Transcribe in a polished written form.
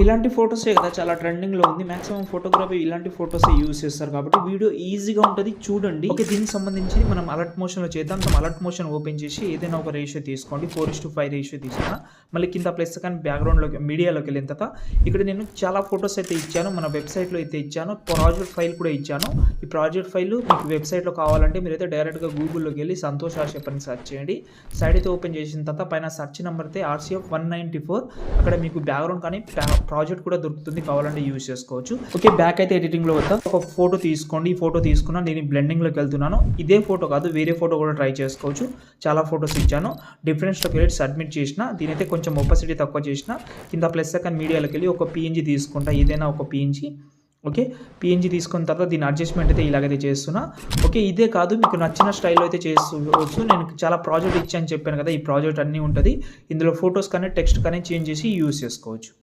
ఇలాంటి ఫోటోసే కదా చాలా ట్రెండింగ్‌లో ఉంది. మాక్సిమం ఫోటోగ్రఫీ ఇలాంటి ఫోటోసే యూజ్ చేస్తారు కాబట్టి వీడియో ఈజీగా ఉంటది చూడండి. ఓకే. దీనికి సంబంధించి మనం అలర్ట్ మోషన్‌లో చేద్దాం. సో అలర్ట్ మోషన్ ఓపెన్ చేసి ఏదైనా ఒక రేషియో తీసుకోండి. 4:5 రేషియో తీసుకున్నా. మళ్ళీ కింద ప్లస్ కానీ బ్యాక్‌గ్రౌండ్‌లోకి మీడియాలోకి వెళ్ళిన తర్వాత ఇక్కడ నేను చాలా ఫోటోస్ అయితే ఇచ్చాను. మన వెబ్‌సైట్‌లో అయితే ఇచ్చాను. ప్రాజెక్ట్ ఫైల్ కూడా ఇచ్చాను. ఈ ప్రాజెక్ట్ ఫైల్ మీకు వెబ్‌సైట్‌లో కావాలంటే మీరైతే డైరెక్ట్‌గా గూగుల్‌లోకి వెళ్ళి సంతోష్ ఆషిఫ్ అని సెర్చ్ చేయండి. సైట్ అయితే ఓపెన్ చేసిన తర్వాత పైన సెర్చ్ నంబర్ అయితే RCF 194 అక్కడ మీకు బ్యాక్‌గ్రౌండ్ కానీ ప్రాజెక్ట్ కూడా దొరుకుతుంది. కావాలంటే యూజ్ చేసుకోవచ్చు. ఓకే. బ్యాక్ అయితే ఎడిటింగ్‌లో వద్దాం. ఒక ఫోటో తీసుకోండి. ఈ ఫోటో తీసుకున్నా నేను బ్లెండింగ్‌లోకి వెళ్తున్నాను. ఇదే ఫోటో కాదు వేరే ఫోటో కూడా ట్రై చేసుకోవచ్చు. చాలా ఫోటోస్ ఇచ్చాను. డిఫరెన్స్‌లోకి వెళ్ళి సబ్మిట్ చేసిన. దీనైతే కొంచెం ఒపాసిటీ తక్కువ చేసిన. కింద ప్లస్ సెకండ్ మీడియాలోకి వెళ్ళి ఒక PNG తీసుకుంటా. ఏదైనా ఒక PNG. ఓకే. PNG తీసుకున్న తర్వాత దీని అడ్జస్ట్‌మెంట్ అయితే ఇలాగైతే చేస్తున్నా. ఓకే. ఇదే కాదు మీకు నచ్చిన స్టైల్‌లో అయితే చేసుకోవచ్చు. నేను చాలా ప్రాజెక్ట్ ఇచ్చాను చెప్పాను కదా! ఈ ప్రాజెక్ట్ అన్నీ ఉంటది. ఇందులో ఫోటోస్ కానీ, టెక్స్ట్ కానీ చేంజ్ చేసి యూజ్ చేసుకోవచ్చు.